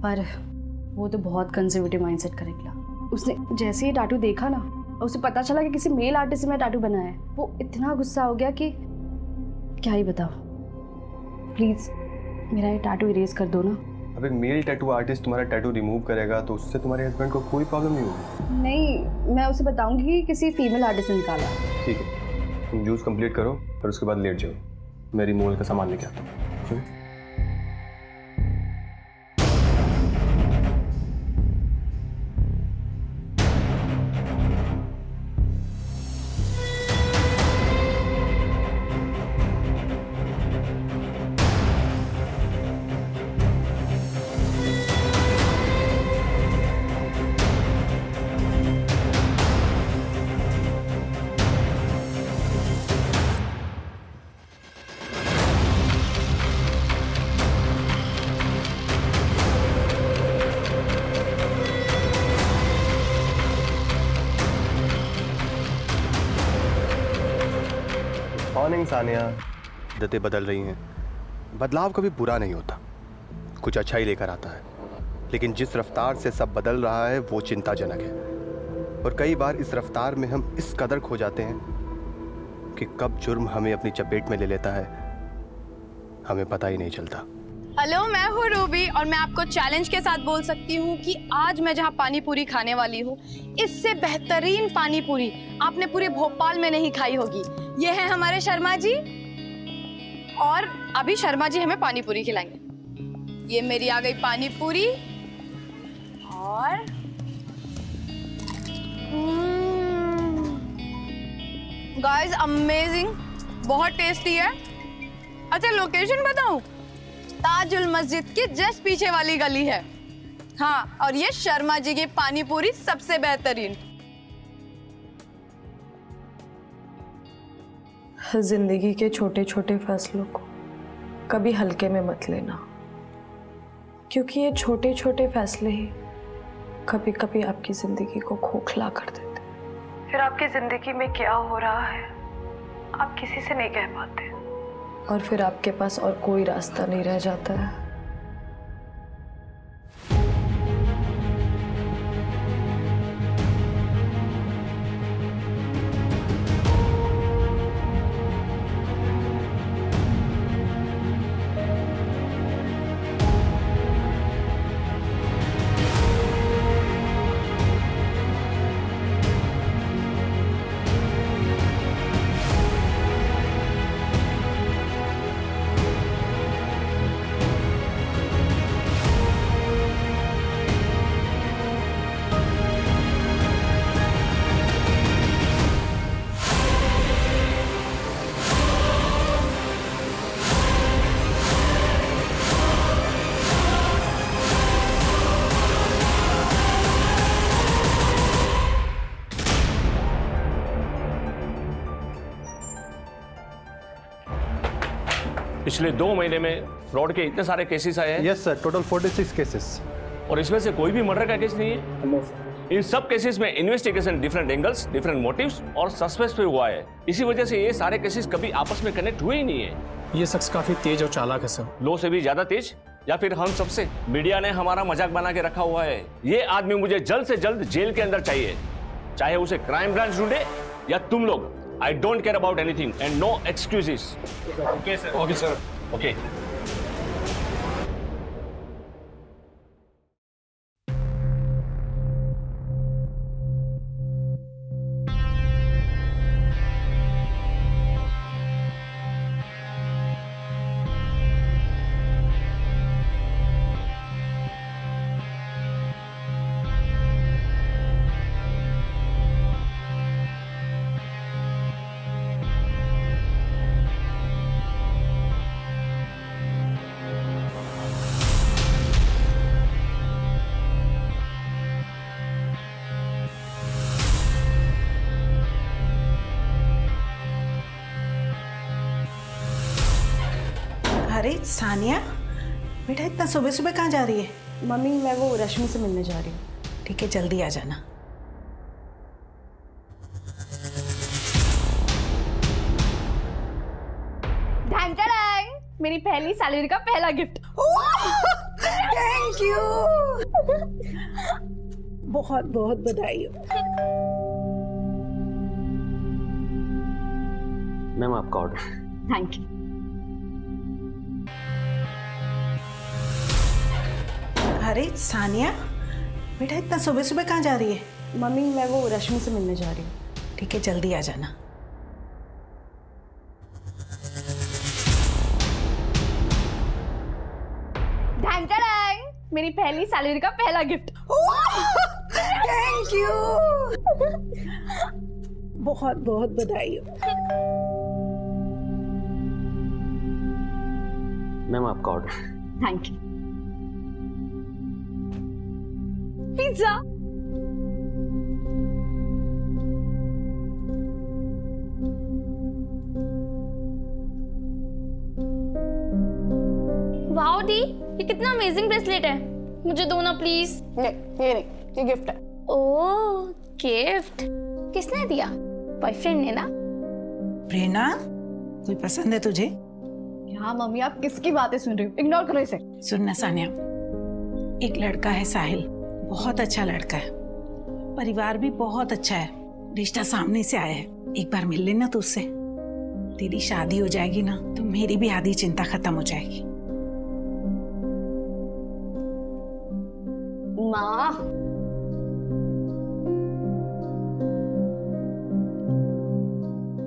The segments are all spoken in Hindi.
पर वो तो बहुत कंजर्वेटिव माइंडसेट का निकला। उसने जैसे ही टैटू देखा ना, और उसे पता चला कि किसी मेल आर्टिस्ट ने टैटू बनाया है, वो इतना गुस्सा हो गया कि क्या ही बताओ। प्लीज मेरा ये टैटू इरेज कर दो ना। अब एक मेल टैटू आर्टिस्ट तुम्हारा टैटू रिमूव करेगा तो उससे तुम्हारे हस्बैंड को कोई प्रॉब्लम नहीं होगी। नहीं, मैं उसे बताऊंगी कि किसी फीमेल आर्टिस्ट ने निकाला। ठीक है, तुम जूस कंप्लीट करो और उसके बाद लेट जाओ। मेरी मोल का सामान लेके आता हूँ। मॉर्निंग सानिया। आदतें बदल रही हैं। बदलाव कभी बुरा नहीं होता, कुछ अच्छा ही लेकर आता है। लेकिन जिस रफ्तार से सब बदल रहा है वो चिंताजनक है। और कई बार इस रफ्तार में हम इस कदर खो जाते हैं कि कब जुर्म हमें अपनी चपेट में ले लेता है हमें पता ही नहीं चलता। हेलो, मैं हूँ रूबी और मैं आपको चैलेंज के साथ बोल सकती हूँ कि आज मैं जहाँ पानी पूरी खाने वाली हूँ, इससे बेहतरीन पानी पूरी आपने पूरे भोपाल में नहीं खाई होगी। ये है हमारे शर्मा जी और अभी शर्मा जी हमें पानी पूरी खिलाएंगे। ये मेरी आ गई पानी पूरी और गाइस अमेजिंग, बहुत टेस्टी है। अच्छा लोकेशन बताऊं? ताजुल मस्जिद के जस्ट पीछे वाली गली है। हाँ, और ये शर्मा जी की पानी पूरी सबसे बेहतरीन। जिंदगी के छोटे छोटे फैसलों को कभी हल्के में मत लेना, क्योंकि ये छोटे छोटे फैसले ही कभी कभी आपकी जिंदगी को खोखला कर देते। फिर आपकी जिंदगी में क्या हो रहा है आप किसी से नहीं कह पाते, और फिर आपके पास और कोई रास्ता नहीं रह जाता है। पिछले 2 महीने में फ्रॉड के इतने सारे केसेस आए हैं। Yes sir, total 46 cases. और इसमें से कोई भी मर्डर का केस नहीं है। इन सब केसेस में investigation different angles, different motives और सस्पेंस पे हुआ है। इसी वजह से ये सारे केसेस कभी आपस में कनेक्ट हुए ही नहीं है। ये शख्स काफी तेज और चालाक है सर। लो से भी ज्यादा तेज, या फिर हम सबसे। मीडिया ने हमारा मजाक बना के रखा हुआ है। ये आदमी मुझे जल्द से जल्द जेल के अंदर चाहिए, चाहे उसे क्राइम ब्रांच ढूंढे या तुम लोग। I don't care about anything and no excuses. Okay sir. Okay sir. Okay. अरे सानिया बेटा, इतना सुबह सुबह कहाँ जा रही है? मम्मी, मैं वो रश्मि से मिलने जा रही हूँ। ठीक है, जल्दी आ जाना। मेरी पहली सैलरी का पहला गिफ्ट। Thank you. बहुत बहुत बधाई हो। मैम आपका ऑर्डर। Thank you. अरे सानिया, बेटा इतना सुबह सुबह कहाँ जा रही है? मम्मी मैं वो रश्मि से मिलने जा रही हूँ। ठीक है, जल्दी आ जाना। डैंग डैंग, मेरी पहली सैलरी का पहला गिफ्ट। Thank you. बहुत बहुत बधाई हो। मैम आपका order. Thank you. Pizza. Wow दी, ये कितना अमेजिंग ब्रेसलेट है। मुझे दो ना प्लीज। नहीं, ये गिफ्ट है। ओह गिफ्ट, किसने दिया? बॉयफ्रेंड ने ना? प्रेरणा, कोई पसंद है तुझे? हाँ मम्मी, आप किसकी बातें सुन रही हो? इग्नोर करो इसे। सुनना सानिया, एक लड़का है साहिल, बहुत अच्छा लड़का है, परिवार भी बहुत अच्छा है, रिश्ता सामने से आया है। एक बार मिल लेना तो उससे। तेरी शादी हो जाएगी ना तो मेरी भी आधी चिंता खत्म हो जाएगी। माँ,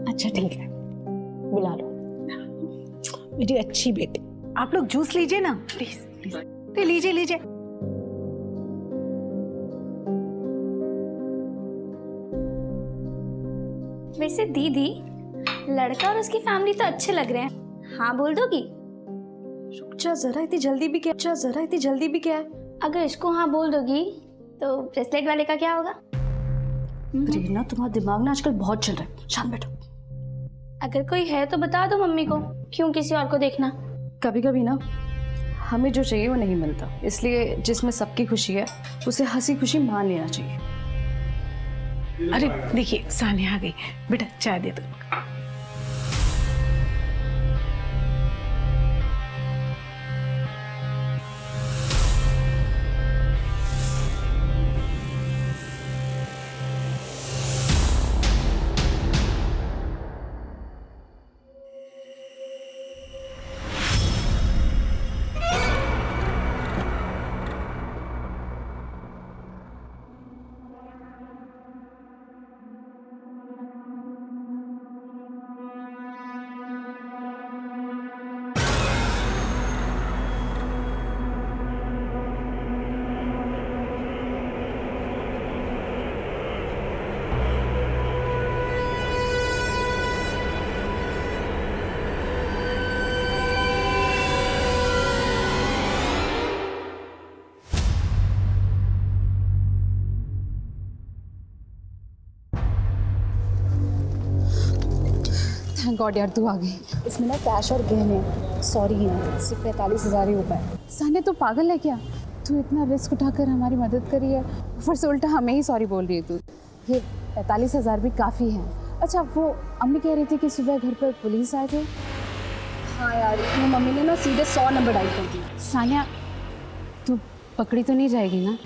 अच्छा ठीक है, बुला लो। मेरी अच्छी बेटी, आप लोग जूस लीजिए ना प्लीज प्लीज। लीजिए लीजिए। वैसे दीदी, लड़का और उसकी फैमिली तो अच्छे लग रहे हैं। हाँ बोल दोगी? रुक जा जरा, इतनी जल्दी भी क्या? जरा इतनी जल्दी भी क्या है? अगर इसको हाँ बोल दोगी तो ब्रेसलेट वाले का क्या होगा? प्रेरणा, तुम्हारा दिमाग ना आजकल बहुत चल रहा है। शांत बैठो। अगर कोई है तो बता दो मम्मी को, क्यों किसी और को देखना। कभी कभी ना हमें जो चाहिए वो नहीं मिलता, इसलिए जिसमें सबकी खुशी है उसे हंसी खुशी मान लेना चाहिए। अरे देखिए सानिया आ गई। बेटा चाय दे दो। थैंक गॉड यार तू आ गई। इसमें ना कैश और गहने हैं। सॉरी है, सिर्फ 45,000 ही हो पाए। सानिया तू पागल है क्या? तू इतना रिस्क उठाकर हमारी मदद करी है, ऊपर से उल्टा हमें ही सॉरी बोल रही है तू। ये 45,000 भी काफ़ी हैं। अच्छा वो अम्मी कह रही थी कि सुबह घर पर पुलिस आए थे। हाँ यार, वो मम्मी ने ना सीधे 100 नंबर डायल कर दिया। सानिया तू पकड़ी तो नहीं जाएगी ना?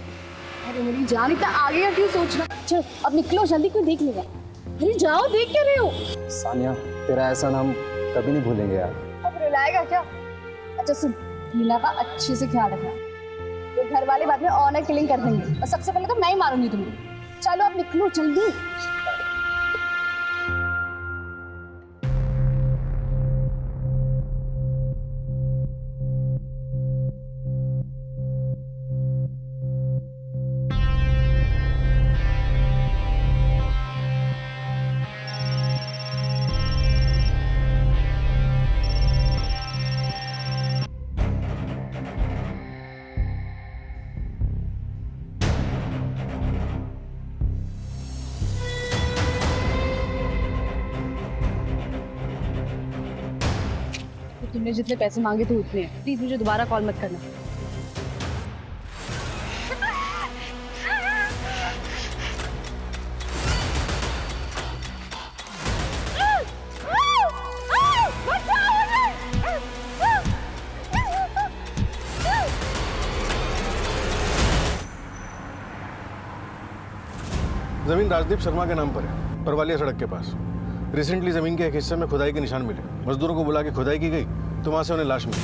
अरे मेरी जान, इतना आगे का क्यों सोचना? चल अब निकलो जल्दी, कोई देख लेगा। अरे जाओ, देख क्या रहे हो? सानिया तेरा ऐसा नाम कभी नहीं भूलेंगे यार। अब रुलाएगा क्या? अच्छा सुन, हीना का अच्छे से ख्याल रखना, तो घर वाले बाद में ऑनर किलिंग कर देंगे और सबसे पहले तो मैं ही मारूंगी तुम्हें। चलो अब निकलो जल्दी। तुमने जितने पैसे मांगे थे उतने हैं। प्लीज मुझे दोबारा कॉल मत करना। जमीन राजदीप शर्मा के नाम पर है, परवालिया सड़क के पास। रिसेंटली जमीन के एक हिस्से में खुदाई के निशान मिले। मजदूरों को बुला के खुदाई की गई तो वहां से उन्हें लाश मिली।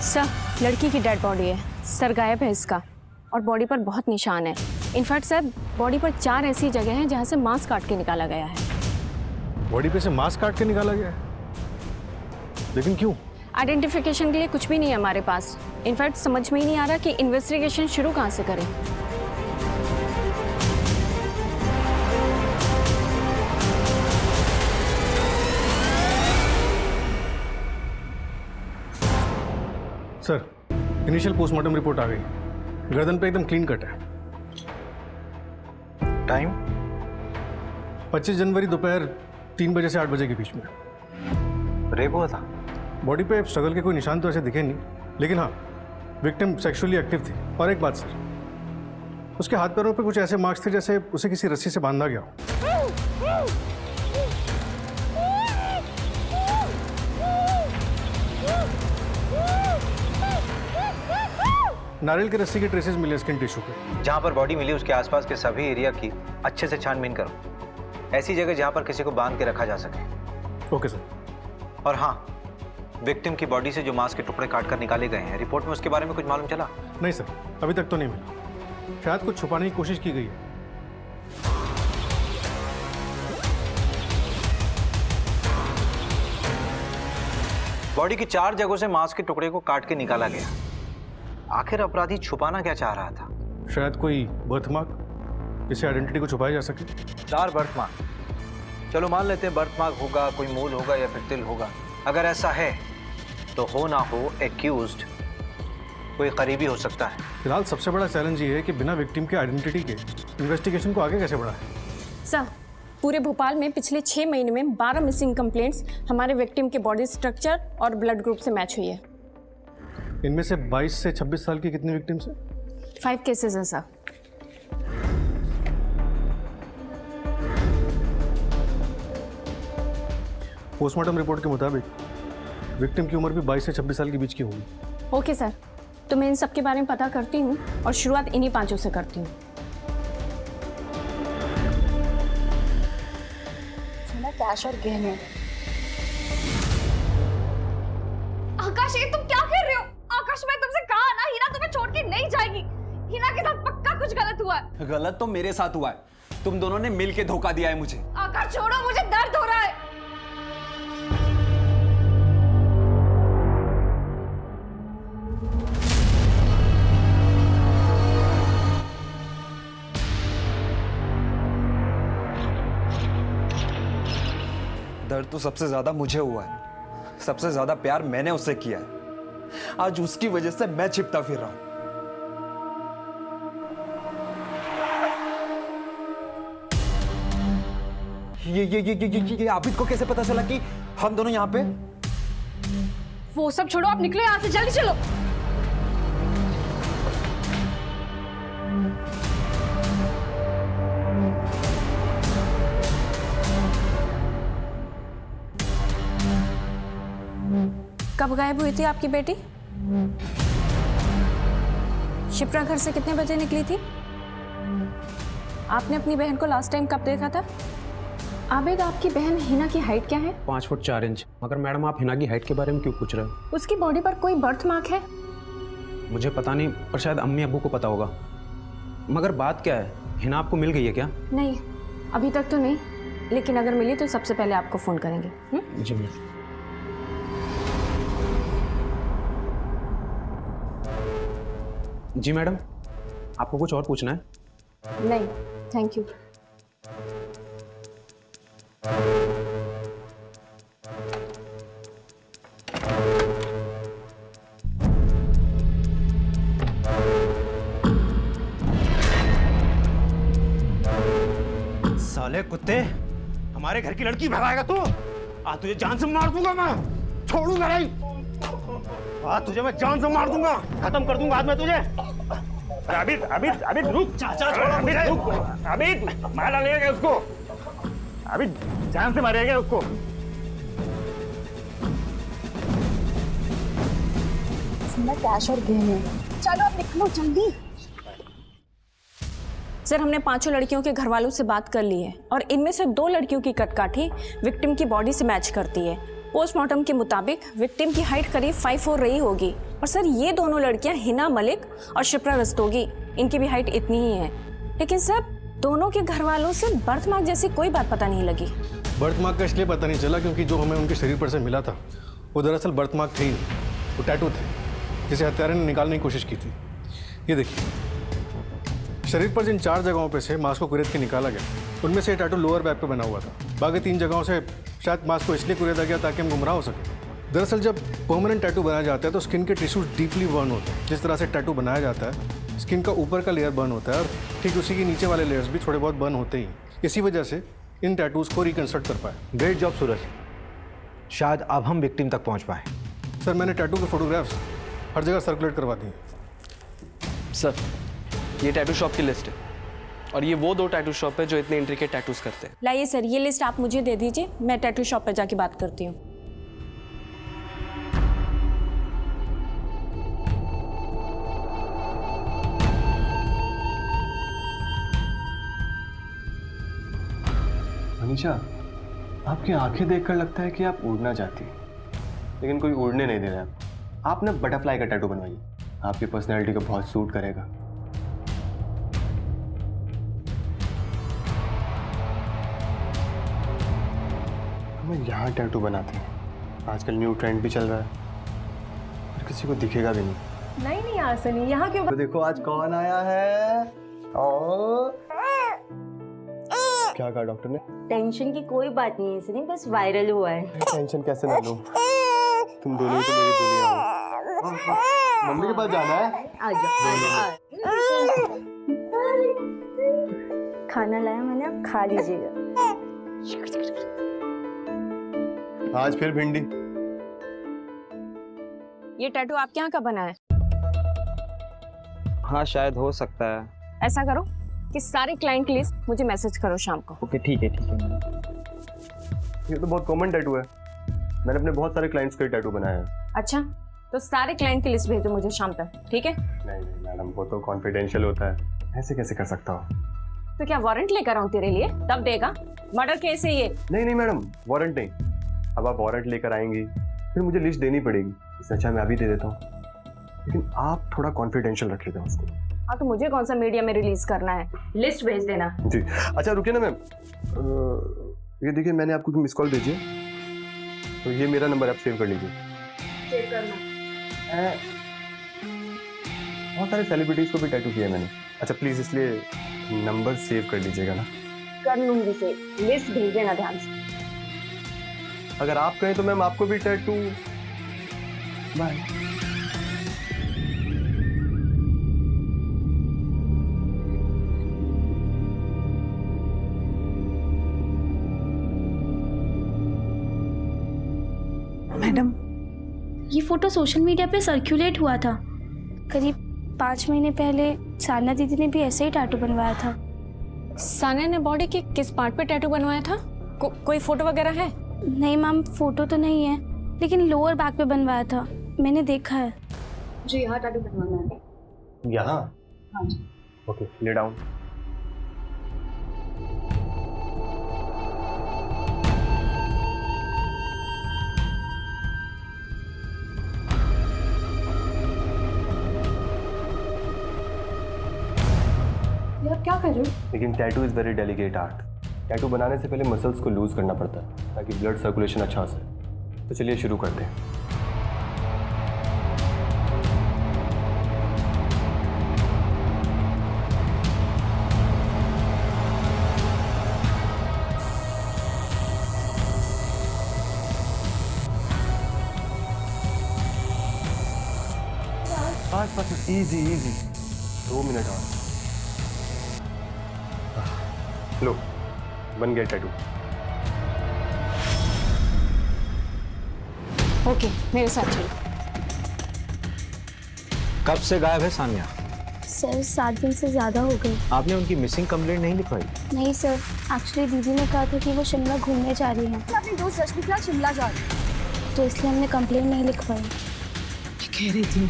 सर, लड़की की डेड बॉडी है, सर गायब है इसका और बॉडी पर बहुत निशान है। इनफैक्ट सर, बॉडी पर 4 ऐसी जगह हैं जहां से मांस काट के निकाला गया है। बॉडी पे से मांस काट के निकाला गया है? लेकिन क्यों? आइडेंटिफिकेशन के लिए कुछ भी नहीं है हमारे पास। इनफैक्ट समझ में ही नहीं आ रहा कि इन्वेस्टिगेशन शुरू कहाँ से करें। सर, इनिशियल पोस्टमार्टम रिपोर्ट आ गई। गर्दन पे एकदम क्लीन कट है। टाइम 25 जनवरी दोपहर 3 बजे से 8 बजे के बीच में। रेप हुआ था? बॉडी पे स्ट्रगल के कोई निशान तो ऐसे दिखे नहीं, लेकिन हाँ, विक्टिम सेक्सुअली एक्टिव थी। और एक बात सर, उसके हाथ पैरों पे कुछ ऐसे मार्क्स थे जैसे उसे किसी रस्सी से बांधा गया हो। नारियल के रस्सी के ट्रेसेस मिले स्किन टिश्यू पे। जहाँ पर बॉडी मिली उसके आसपास के सभी एरिया की अच्छे से छानबीन करो, ऐसी जगह जहाँ पर किसी को बांध के रखा जा सके। Okay sir. और हाँ, विक्टिम की बॉडी से जो मांस के टुकड़े काट कर निकाले गए हैं, रिपोर्ट में उसके बारे में कुछ मालूम चला? नहीं सर, अभी तक तो नहीं मिला। शायद कुछ छुपाने की कोशिश की गई है। बॉडी की 4 जगहों से मांस के टुकड़े को काट के निकाला गया। आखिर अपराधी छुपाना क्या चाह रहा था? शायद कोई बर्थमार्क, जिससे आइडेंटिटी को छुपाया जा सके। 4 बर्थमार्क, चलो मान लेते हैं बर्थमार्क होगा, कोई मूल होगा या फिर तिल होगा। अगर ऐसा है तो हो ना हो एक्यूज्ड कोई करीबी हो सकता है। फिलहाल सबसे बड़ा चैलेंज ये है कि बिना विक्टिम के आइडेंटिटी के इन्वेस्टिगेशन को आगे कैसे बढ़ाएं। सर, पूरे भोपाल में पिछले 6 महीने में 12 मिसिंग कंप्लेंट्स हमारे विक्टिम के बॉडी स्ट्रक्चर और ब्लड ग्रुप से मैच हुई है। इनमें से 22 से 26 साल की कितनी विक्टिम्स हैं? 5 केसेस हैं सर। पोस्टमार्टम रिपोर्ट के मुताबिक विक्टिम की उम्र भी 22 से 26 साल के बीच की होगी। ओके सर, तो मैं इन सब के बारे में पता करती हूँ और शुरुआत इन्हीं 5 से करती हूँ। कैश और गहने। आकाश, ये तुम क्या कर रहे हो? आकाश, मैं तुमसे कहा ना, हिना तुम्हें छोड़ के नहीं जाएगी। हिना के साथ पक्का कुछ गलत हुआ है। गलत तो मेरे साथ हुआ है। तुम दोनों ने मिल के धोखा दिया है मुझे। आकाश छोड़ो, मुझे दर्द हो रहा है। दर्द तो सबसे ज्यादा मुझे हुआ है। सबसे ज्यादा प्यार मैंने उससे किया है। आज उसकी वजह से मैं छिपता फिर रहा हूं। ये आबिद को कैसे पता चला कि हम दोनों यहाँ पे? वो सब छोड़ो, आप निकलो यहाँ से, जल्दी चलो। कब गायब हुई थी आपकी बेटी? शिप्रा घर से कितने बजे निकली थी? आपने अपनी बहन को लास्ट टाइम कब देखा था? आबिद, आपकी बहन हिना की हाइट क्या है? 5 फुट 4 इंच। मगर मैडम, आप हिना की हाइट के बारे में क्यों पूछ रहे हो? उसकी बॉडी पर कोई बर्थ मार्क है? मुझे पता नहीं, पर शायद अम्मी अब्बू को पता होगा। मगर बात क्या है, हिना आपको मिल गई है क्या? नहीं, अभी तक तो नहीं, लेकिन अगर मिली तो सबसे पहले आपको फोन करेंगे। जी मैम। जी मैडम, आपको कुछ और पूछना है? नहीं, थैंक यू। साले कुत्ते, हमारे घर की लड़की भगाएगा तू? आज तुझे जान से मार दूंगा मैं, छोड़ूंगा नहीं। आज तुझे मैं जान से मार दूंगा, खत्म कर दूंगा आज मैं तुझे। अबिद, अबिद, अबिद रुक। चाचा छोड़ो मुझे। अबिद, मार डालेगा उसको। अभी जान से मारेगा उसको। कैश और गहने, चलो अब निकलो जल्दी। सर हमने पांचों लड़कियों के घर वालों से बात कर ली है और इनमें से 2 लड़कियों की कटकाठी विक्टिम की बॉडी से मैच करती है। पोस्टमार्टम के मुताबिक विक्टिम की हाइट करीब 5'4" रही होगी। और सर ये दोनों लड़कियां हिना मलिक और शिप्रा रस्तोगी, इनकी भी हाइट इतनी ही है। लेकिन सर दोनों के घर वालों से बर्थ मार्क जैसी कोई बात पता नहीं लगी। बर्थ मार्क का इसलिए पता नहीं चला क्योंकि जो हमें उनके शरीर पर से मिला था वो दरअसल बर्थ मार्क थे ही नहीं, वो टैटू थे जिसे हत्यारे ने निकालने की कोशिश की थी। ये देखिए, शरीर पर जिन 4 जगहों पे से मांस को कुरेद के निकाला गया उनमें से टैटू लोअर बैक पे बना हुआ था। बाकी 3 जगहों से शायद मांस को इसलिए कुरेदा गया ताकि हम गुमराह हो सके। दरअसल जब परमानेंट टैटू बनाया जाता है तो स्किन के टिश्यूज डीपली बर्न होते हैं। जिस तरह से टैटू बनाया जाता है स्किन का ऊपर का लेयर बर्न होता है और ठीक उसी के नीचे वाले लेयर्स भी थोड़े बहुत बर्न होते ही। इसी वजह से इन टैटूज़ को रिकंस्ट्रक्ट कर पाए। ग्रेट जॉब सूरज, शायद अब हम विक्टिम तक पहुंच पाए। सर मैंने टैटू के फोटोग्राफ्स हर जगह सर्कुलेट करवा दिए। सर ये टैटू शॉप की लिस्ट है और ये वो 2 टैटू शॉप है जो इतने इंट्रिकेट टैटूज करते हैं। लाइए सर ये लिस्ट आप मुझे दे दीजिए, मैं टैटू शॉप पर जाके बात करती हूँ। मनीषा, आपकी आंखें देखकर लगता है कि आप उड़ना चाहती हैं, लेकिन कोई उड़ने नहीं दे रहा है। आप ना बटरफ्लाई का टैटू बनवाइए, आपकी पर्सनैलिटी को बहुत सूट करेगा। हमें यहाँ टैटू बनाते हैं, आजकल न्यू ट्रेंड भी चल रहा है और किसी को दिखेगा भी नहीं। नहीं यार सनी, यहाँ क्यों? तो देखो आज कौन आया है। क्या कहा डॉक्टर ने? टेंशन की कोई बात नहीं है सनी, बस वायरल हुआ है। टेंशन कैसे ना लूं? तुम दोनों ही तो मेरी दुनिया हो। मम्मी के पास जाना है। खाना लाया मैंने, आप खा लीजिएगा। आज फिर भिंडी। ये टैटू आपके यहाँ का बना है? हाँ शायद हो सकता है। ऐसा करो कि सारे क्लाइंट की लिस्ट मुझे मैसेज करो शाम को। ओके ठीक है ये तो बहुत कॉमन टैटू है, मैंने अपने बहुत सारे क्लाइंट्स का टैटू बनाया है। अच्छा तो सारे क्लाइंट की लिस्ट भेजो मुझे शाम तक, ठीक है? नहीं मैडम, वो तो कॉन्फिडेंशियल होता है, ऐसे कैसे कर सकता हूँ? तो क्या वारंट लेकर आऊँ तेरे लिए, तब देगा? मर्डर केस है ये। नहीं मैडम, वारंट नहीं। अब आप वारंट लेकर आएंगी फिर मुझे लिस्ट देनी पड़ेगी, इससे अच्छा मैं अभी दे देता हूँ, लेकिन आप थोड़ा कॉन्फिडेंशियल रखिएगा उसको। हाँ तो मुझे कौन सा मीडिया में रिलीज करना है, लिस्ट भेज देना। जी अच्छा रुकिए ना मैम, ये देखिए मैंने आपको मिस कॉल भेजी है, तो ये मेरा नंबर आप सेव कर लीजिए। सेव करना बहुत सारे सेलिब्रिटीज को भी टैटू किया है मैंने। अच्छा प्लीज इसलिए नंबर सेव कर लीजिएगा ना। कर लूंगी सेव, लिस्ट भेज देना ध्यान से। अगर आप कहें तो मैम आपको भी टैटू। बाय। मैडम ये फोटो सोशल मीडिया पे सर्कुलेट हुआ था। करीब 5 महीने पहले सानिया दीदी ने भी ऐसे ही टैटू बनवाया था। सानिया ने बॉडी के किस पार्ट पे टैटू बनवाया था? कोई फोटो वगैरह है? नहीं मैम, फोटो तो नहीं है, लेकिन लोअर बैक पे बनवाया था, मैंने देखा है। जी यहाँ टैटू बनवाना है। यहाँ? हाँ जी। Okay lay down. आप क्या कर रहे हो? लेकिन tattoo is very delicate art. Tattoo बनाने से पहले मसल्स को लूज करना पड़ता है ताकि ब्लड सर्कुलेशन अच्छा हो सके। तो चलिए शुरू करते हैं। बस इजी इजी, 2 मिनट और। लो बन गया टैटू। ओके मेरे साथ चलो। कब से गायब है सानिया? सर 7 दिन से ज़्यादा हो गए। आपने उनकी मिसिंग कंप्लेंट नहीं लिखवाई? नहीं सर, एक्चुअली दीदी ने कहा था कि वो शिमला घूमने जा रही हैं, अपनी दोस्त रश्मि के साथ शिमला जा रही है, तो इसलिए हमने कंप्लेंट नहीं लिखवाई। मैं कह रही थी,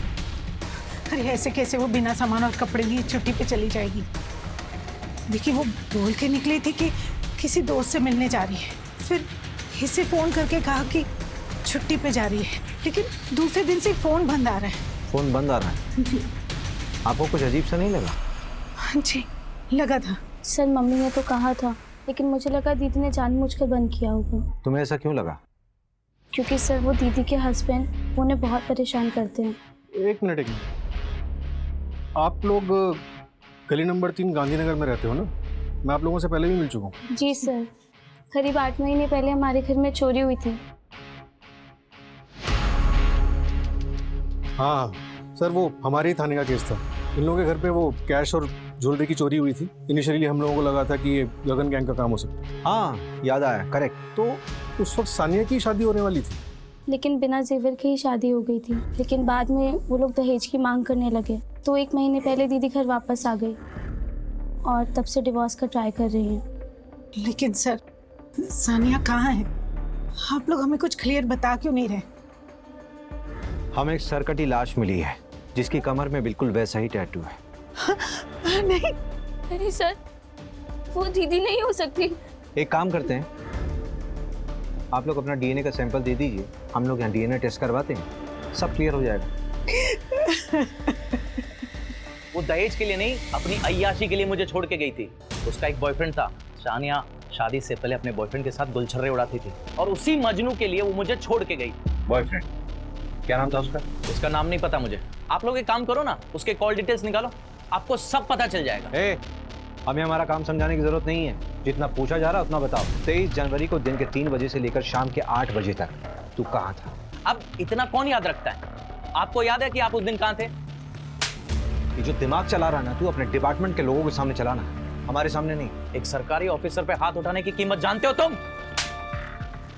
अरे ऐसे कैसे वो बिना सामान और कपड़े लिए छुट्टी पे चली जाएगी। देखिए वो बोल के निकली थी कि किसी दोस्त से मिलने जा रही है, फिर इसे फ़ोन करके कहा कि छुट्टी पे जा रही है, लेकिन दूसरे दिन से फ़ोन बंद आ रहा है। फ़ोन बंद आ रहा है? जी। आपको कुछ अजीब सा नहीं लगा? हाँ जी, लगा था। सर मम्मी ने तो कहा था, लेकिन मुझे लगा दीदी ने जानबूझकर बंद किया होगा। तुम्हें ऐसा क्यों लगा? क्योंकि सर वो दीदी के हस्बैंड उन्हें बहुत परेशान करते हैं। एक मिनट आप लोग गली नंबर 3 गांधीनगर में रहते हो ना? मैं आप लोगों से पहले भी मिल चुका हूँ। जी सर, करीब 8 महीने पहले हमारे घर में चोरी हुई थी। हाँ सर, वो हमारे ही थाने का केस था। इन लोगों के घर पे वो कैश और ज्वेलरी की चोरी हुई थी। इनिशियली हम लोगों को लगा था कि ये गगन गैंग का काम हो सकता है। हाँ याद आया, करेक्ट। तो उस वक्त सानिया की शादी होने वाली थी, लेकिन बिना जेवर के ही शादी हो गई थी। लेकिन बाद में वो लोग दहेज की मांग करने लगे, तो 1 महीने पहले दीदी घर वापस आ गई और तब से डिवोर्स का ट्राई कर रही हैं। लेकिन सर सानिया कहाँ है? आप लोग हमें कुछ क्लियर बता क्यों नहीं रहे? हमें एक सरकटी लाश मिली है जिसकी कमर में बिल्कुल वैसा ही टैटू है। नहीं नहीं सर, वो दीदी नहीं हो सकती। एक काम करते हैं, आप लोग अपना डीएनए का सैंपल दे दीजिए, हम लोग यहाँ डीएनए टेस्ट करवाते हैं, सब क्लियर हो जाएगा। वो दहेज के लिए नहीं, अपनी अय्याशी के लिए मुझे छोड़ के गई थी। उसका एक बॉयफ्रेंड था। सानिया शादी से पहले अपने बॉयफ्रेंड के साथ गुलछर्रे उड़ाती थी और उसी मजनू के लिए वो मुझे छोड़ के गई। बॉयफ्रेंड? क्या नाम था उसका? उसका नाम नहीं पता मुझे। आप लोग एक काम करो ना, उसके कॉल डिटेल्स निकालो, आपको सब पता चल जाएगा। हमें हमारा काम समझाने की जरूरत नहीं है, जितना पूछा जा रहा उतना बताओ। 23 जनवरी को दिन के 3 बजे से लेकर शाम के 8 बजे तक तू कहाँ था? अब इतना कौन याद रखता है? आपको याद है कि आप उस दिन कहाँ थे? ये जो दिमाग चला रहा ना तू, अपने डिपार्टमेंट के लोगों के सामने चलाना, हमारे सामने नहीं। एक सरकारी ऑफिसर पे हाथ उठाने की कीमत जानते हो तुम?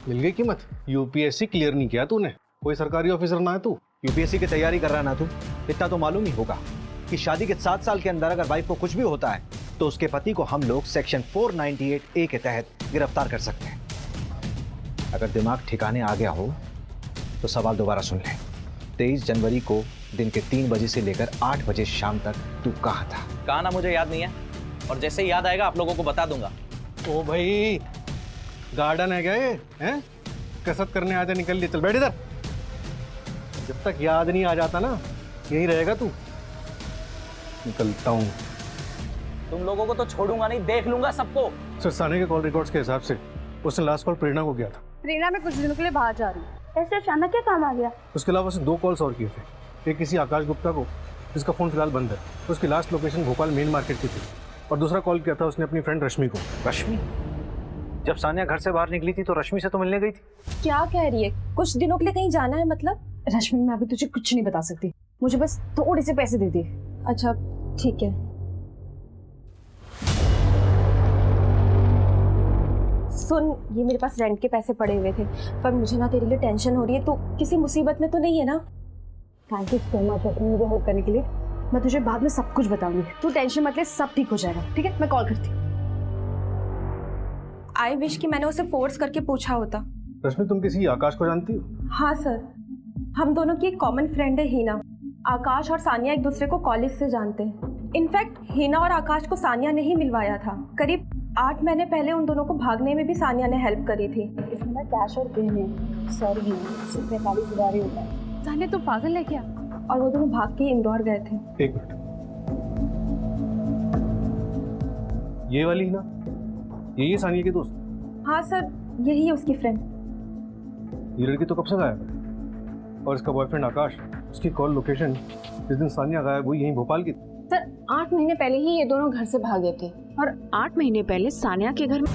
मिल गई कीमत। यूपीएससी क्लियर नहीं किया तूने, कोई सरकारी ऑफिसर ना है तू। यूपीएससी की तैयारी कर रहा है ना तू, इतना तो मालूम ही होगा कि शादी के 7 साल के अंदर अगर वाइफ को कुछ भी होता है तो उसके पति को हम लोग सेक्शन 498A के तहत गिरफ्तार कर सकते हैं। अगर दिमाग ठिकाने आ गया हो तो सवाल दोबारा सुन ले। 23 जनवरी को दिन के 3 बजे से लेकर 8 बजे शाम तक तू कहाँ था? कहा ना मुझे याद नहीं है, और जैसे ही याद आएगा आप लोगों को बता दूंगा। ओ भाई, गार्डन है क्या ये? हैं? कसरत करने आजा, निकल लिए, चल बैठ इधर। जब तक याद नहीं आ जाता ना, यहीं रहेगा तू। निकलता हूँ। तुम लोगों को तो छोड़ूंगा नहीं, देख लूंगा सबको। सर, सानिया के कॉल रिकॉर्ड्स के हिसाब से उसने लास्ट कॉल प्रेरणा को किया था। प्रेरणा में कुछ दिनों के लिए बाहर जा रही हूँ। ऐसे अचानक क्या काम आ गया? उसके अलावा उसने 2 कॉल्स और किए थे। एक किसी आकाश गुप्ता को, जिसका फ़ोन फिलहाल बंद है। उसकी last location Bhopal main market की थी। और दूसरा कॉल किया था उसने अपनी फ्रेंड रश्मि को। रश्मि? जब सानिया घर से बाहर निकली थी तो रश्मि से तो मिलने गई थी। क्या कह रही है? कुछ दिनों के लिए कहीं जाना है मतलब? रश्मि, मैं अभी तुझे कुछ नहीं बता सकती, मुझे बस थोड़े से पैसे दे दे। अच्छा ठीक है। सुन, ये मेरे पास रेंट के पैसे पड़े हुए थे, पर मुझे ना तेरे लिए टेंशन हो रही है। तो किसी मुसीबत में तो नहीं है ना? थैंक यू सो मच रश्मि मुझे हेल्प करने के लिए। मैं तुझे बाद में सब कुछ बताऊंगी, तू टेंशन मत ले, सब ठीक हो जाएगा। ठीक है, मैं कॉल करती हूँ। आई विश कि मैंने उसे फोर्स करके पूछा होता। रश्मि, तुम किसी आकाश को जानती हो? हाँ सर, हम दोनों की एक कॉमन फ्रेंड है हीना। आकाश और सानिया एक दूसरे को कॉलेज से जानते हैं। इनफैक्ट हीना और आकाश को सानिया ने ही मिलवाया था। करीब 8 महीने पहले उन दोनों को भागने में भी सानिया ने हेल्प करी थी। इसमें ना कैश और गहने, सॉरी, सिर्फ 45,000 ही होता है। सानिया तो पागल है क्या? और वो दोनों भाग के इंदौर गए थे। एक मिनट, ये वाली ना, यही है सानिया की दोस्त? हाँ सर, यही है उसकी फ्रेंड। ये लड़की तो कब से गायब है? और इसका बॉयफ्रेंड आकाश, उसकी कॉल लोकेशन जिस दिन सानिया गायब हुई यहीं भोपाल की थी। सर 8 महीने पहले ही ये दोनों घर से भागे थे, और 8 महीने पहले सानिया के घर में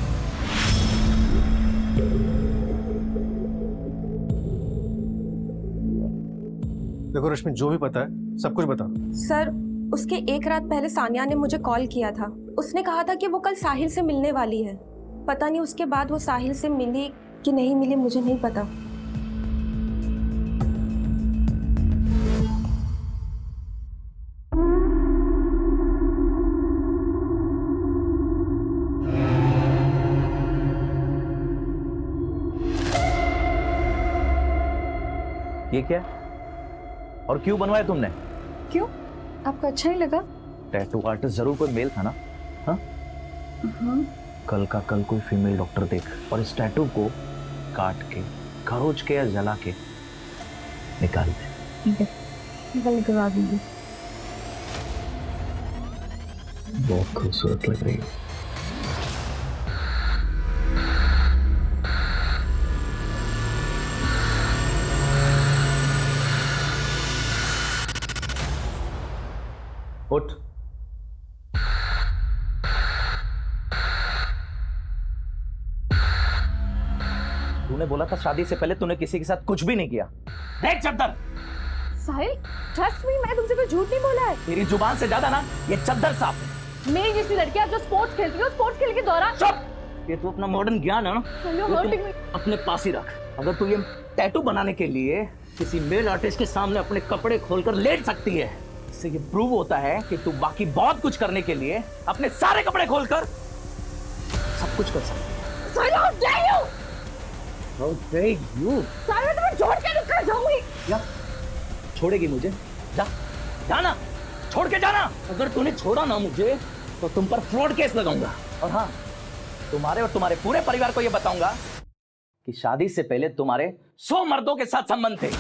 देखो रश्मि, जो भी पता है सब कुछ बता दो। सर, उसके एक रात पहले सानिया ने मुझे कॉल किया था। उसने कहा था कि वो कल साहिल से मिलने वाली है। पता नहीं उसके बाद वो साहिल से मिली कि नहीं मिली, मुझे नहीं पता। ये क्या है? और क्यों बनवाया तुमने? क्यों, आपको अच्छा ही लगा? टैटू आर्टिस्ट जरूर कोई मेल था ना? हाँ? कल का कल कोई फीमेल डॉक्टर देख और इस टैटू को काट के, खरोच के या जला के निकाल दे। ठीक है, निकलवा दूंगी। बहुत खूबसूरत लग रही है। उठ। तूने बोला था शादी से पहले तूने किसी के साथ कुछ भी नहीं किया। देख चद्दर। साहिल, ट्रस्ट मी, मैं तुमसे कोई झूठ नहीं बोला है। तेरी जुबान से ज्यादा ना ये चद्दर साफ है। मेरी जैसी लड़कियां जो स्पोर्ट्स खेलती है, स्पोर्ट्स खेलने के दौरान। चुप! ये तू अपना मॉडर्न ज्ञान है ना, हर्टिंग ये मी। तू अपने पास ही रख। अगर तू ये टैटू बनाने के लिए किसी मेल आर्टिस्ट के सामने अपने कपड़े खोलकर लेट सकती है, इससे ये प्रूव होता है कि तू बाकी बहुत कुछ करने के लिए अपने सारे कपड़े खोलकर सब कुछ कर सकती है। साहिल, how dare you! How dare you! साहिल, मैं तुम्हें छोड़ के निकल जाऊंगी। क्या? छोड़ेगी मुझे? जा, जाना, छोड़ के जाना। अगर तूने छोड़ा ना मुझे तो तुम पर फ्रॉड केस लगाऊंगा। और हाँ, तुम्हारे और तुम्हारे पूरे परिवार को यह बताऊंगा कि शादी से पहले तुम्हारे 100 मर्दों के साथ संबंध थे।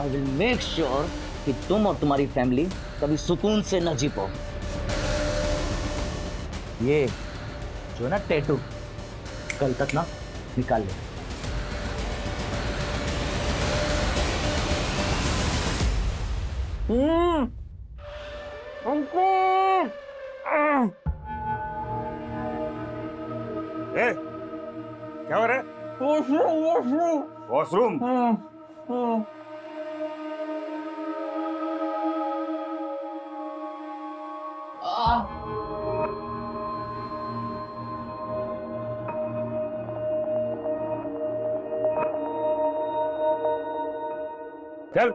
आई विल मेक श्योर कि तुम और तुम्हारी फैमिली कभी सुकून से न जी पाओ। ये जो है ना टैटू, कल तक ना निकाल ले। क्या हो रहा है? वॉशरूम। चल।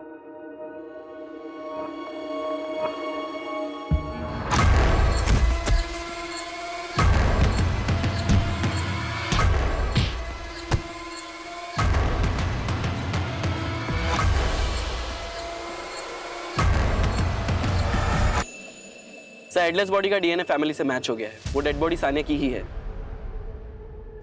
सर, हेडलेस बॉडी का डीएनए फैमिली से मैच हो गया है। वो डेड बॉडी सानिया की ही है।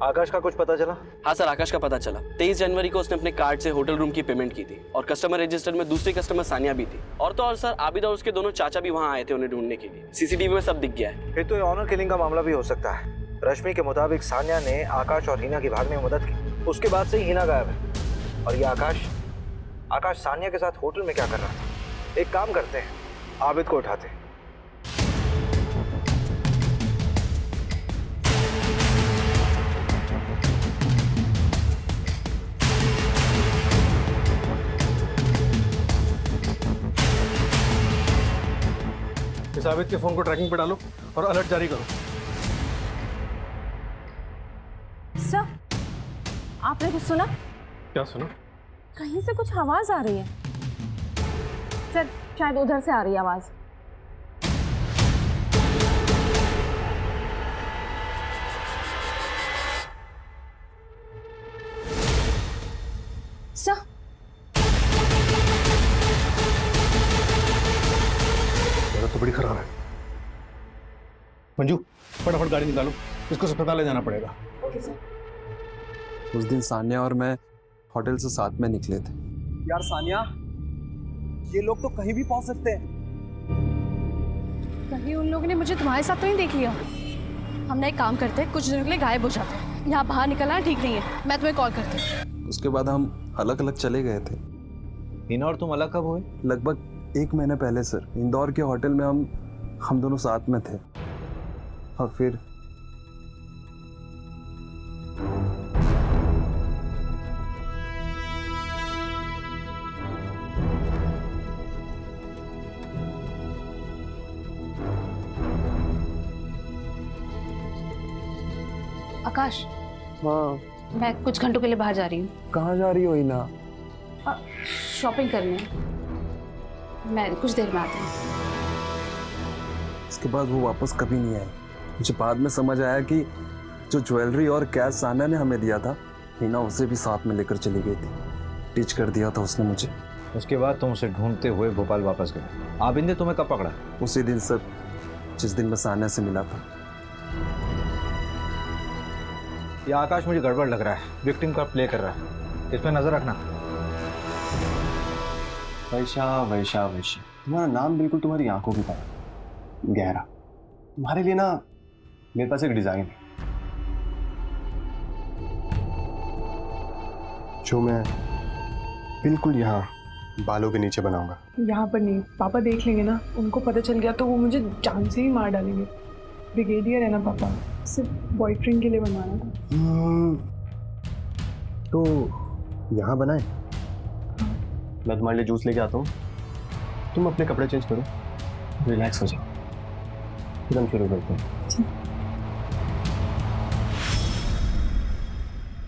आकाश का कुछ पता चला? हाँ सर, आकाश का पता चला। 23 जनवरी को उसने अपने कार्ड से होटल रूम की पेमेंट की थी और कस्टमर रजिस्टर में दूसरी कस्टमर सानिया भी थी। और तो और सर, आबिद और उसके दोनों चाचा भी वहाँ आए थे उन्हें ढूंढने के लिए। सीसीटीवी में सब दिख गया है। फिर तो ये ऑनर किलिंग का मामला भी हो सकता है। रश्मि के मुताबिक सानिया ने आकाश और हिना की भागने में मदद की, उसके बाद से ही हिना गायब है। और ये आकाश सानिया के साथ होटल में क्या कर रहा था? एक काम करते हैं, आबिद को उठाते हैं। इस आबिद के फोन को ट्रैकिंग पे डालो और अलर्ट जारी करो। सर, आपने कुछ सुना? क्या सुना? कहीं से कुछ आवाज आ रही है। सर, शायद उधर से आ रही है आवाज। सर, तो बड़ी खराब है। मंजू, फटाफट गाड़ी निकालो, इसको अस्पताल ले जाना पड़ेगा। Okay sir. उस दिन सानिया और मैं होटल से साथ में निकले थे। यार सानिया, ये लोग तो कहीं भी पहुंच सकते हैं। कहीं उन लोगों ने मुझे तुम्हारे साथ तो नहीं देख लिया। हम ना एक काम करते हैं, कुछ दिनों के लिए गायब हो जाते हैं। यहाँ बाहर निकलना ठीक नहीं है। मैं तुम्हें कॉल करती हूँ। उसके बाद हम अलग अलग चले गए थे। हिना और तुम अलग कब हुए? लगभग 1 महीने पहले सर। इंदौर के होटल में हम दोनों साथ में थे। और फिर आकाश, हाँ, मैं कुछ घंटों के लिए बाहर जा रही हूँ। कहाँ जा रही हो हिना? शॉपिंग करनी है। मैं कुछ देर में आती हूँ। उसके बाद वो वापस कभी नहीं आए। मुझे बाद में समझ आया कि जो ज्वेलरी और कैश सानिया ने हमें दिया था, हिना उसे भी साथ में लेकर चली गई थी। टीच कर दिया था उसने मुझे। उसके बाद तुम उसे ढूंढते हुए भोपाल वापस गए। आबिद ने तुम्हें कब पकड़ा? उसी दिन सर, जिस दिन मैं सान्या से मिला था। ये आकाश मुझे गड़बड़ लग रहा है, विक्टिम का प्ले कर रहा है, इसमें नजर रखना। वैशा वैशा वैशा, तुम्हारा नाम बिल्कुल तुम्हारी आंखों की तरह गहरा। तुम्हारे लिए ना मेरे पास एक डिजाइन है जो मैं बिल्कुल यहाँ बालों के नीचे बनाऊंगा। यहाँ पर नहीं, पापा देख लेंगे ना, उनको पता चल गया तो वो मुझे जान से ही मार डालेंगे। ब्रिगेडियर है ना पापा, सिर्फ बॉयफ्रेंड के लिए बनवाना था। तो यहाँ बनाए, मैं तुम्हारे लिए जूस लेके आता हूँ, तुम अपने कपड़े चेंज करो, रिलैक्स हो जाओ, फिर हम शुरू करते हैं।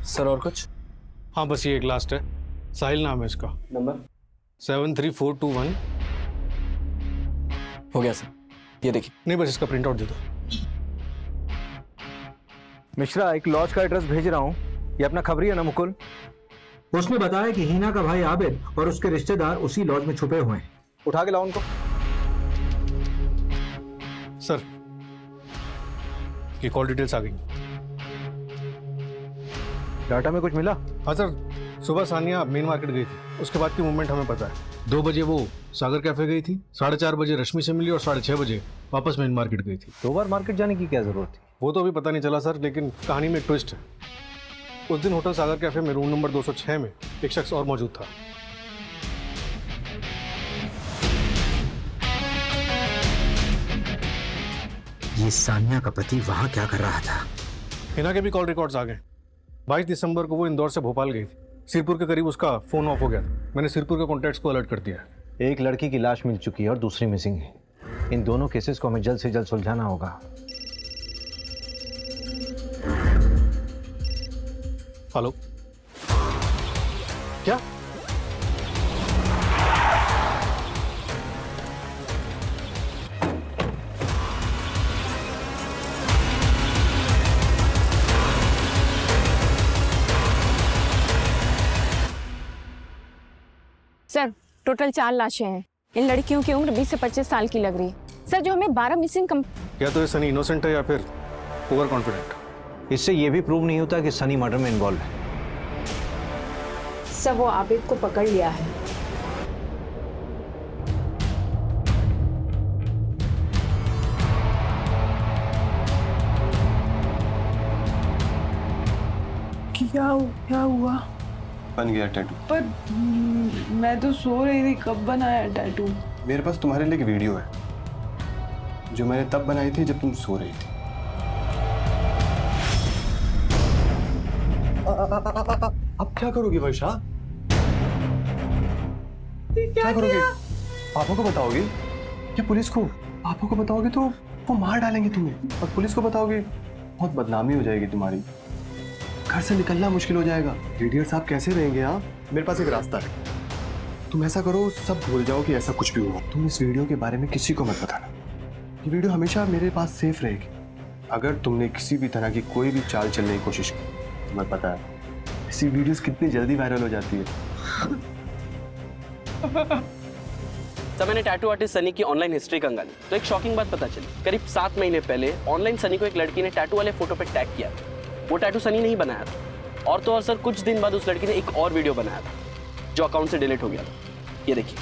सर और कुछ? हाँ बस ये एक लास्ट है, साहिल नाम है इसका। नंबर 73421। हो गया सर, ये देखिए। नहीं बस इसका प्रिंट आउट दे दो। मिश्रा, एक लॉज का एड्रेस भेज रहा हूँ, ये अपना खबरी है ना मुकुल? उसने बताया कि हीना का भाई आबिद और उसके रिश्तेदार उसी लॉज में छुपे हुए हैं। उठा के लाओ उनको। सर ये कॉल डिटेल्स आ गई। डाटा में कुछ मिला? हाँ सर, सुबह सानिया मेन मार्केट गई थी, उसके बाद की मूवमेंट हमें पता है। 2 बजे वो सागर कैफे गई थी, 4:30 बजे रश्मि से मिली और 6:30 बजे वापस मेन मार्केट गई थी। 2 बार मार्केट जाने की क्या जरूरत थी? वो तो अभी पता नहीं चला सर, लेकिन कहानी में एक ट्विस्ट है। उस दिन होटल सागर कैफे में रूम नंबर 206 में एक शख्स और मौजूद था। ये सानिया का पति वहां क्या कर रहा था? हिना के भी कॉल रिकॉर्ड्स आ गए। 22 दिसंबर को वो इंदौर से भोपाल गई थी, सिरपुर के करीब उसका फोन ऑफ हो गया था। मैंने सिरपुर के कॉन्टैक्ट्स को अलर्ट कर दिया है। एक लड़की की लाश मिल चुकी है और दूसरी मिसिंग है। इन दोनों केसेस को हमें जल्द से जल्द सुलझाना होगा। हेलो, क्या? सर टोटल 4 लाशें हैं। इन लड़कियों की उम्र 20 से 25 साल की लग रही है। सर जो हमें 12 मिसिंग या तो ये सनी इनोसेंट है या फिर ओवर कॉन्फिडेंट। इससे ये भी प्रूव नहीं होता कि सनी मर्डर में इन्वॉल्व है। सब वो आबिद को पकड़ लिया है। क्या हुआ? बन गया टैटू। पर मैं तो सो रही थी, कब बनाया टैटू? मेरे पास तुम्हारे लिए एक वीडियो है जो मैंने तब बनाई थी जब तुम सो रही थी। अब क्या करोगी वैशा? क्या करोगी? पापा को बताओगी या पुलिस को? पापा को बताओगी तो वो मार डालेंगे तुम्हें, और पुलिस को बताओगी बहुत बदनामी हो जाएगी तुम्हारी। घर से निकलना मुश्किल हो जाएगा। ब्रिगेडियर साहब कैसे रहेंगे आप? मेरे पास एक रास्ता है। तुम ऐसा करो, सब भूल जाओ कि ऐसा कुछ भी हुआ। तुम इस वीडियो के बारे में किसी को मत बताना। ये वीडियो हमेशा मेरे पास सेफ रहेगी। अगर तुमने किसी भी तरह की कोई भी चाल चलने की कोशिश की, तुम्हें पता है ऐसी वीडियोस कितनी जल्दी वायरल हो जाती है। तब मैंने टैटू आर्टिस्ट सनी की ऑनलाइन हिस्ट्री कंगाली तो एक शॉकिंग बात पता चली। करीब 7 महीने पहले ऑनलाइन सनी को एक लड़की ने टैटू वाले फोटो पे टैग किया था। वो टैटू सनी नहीं बनाया था। और तो और सर, कुछ दिन बाद उस लड़की ने एक और वीडियो बनाया था जो अकाउंट से डिलीट हो गया था। ये देखिए,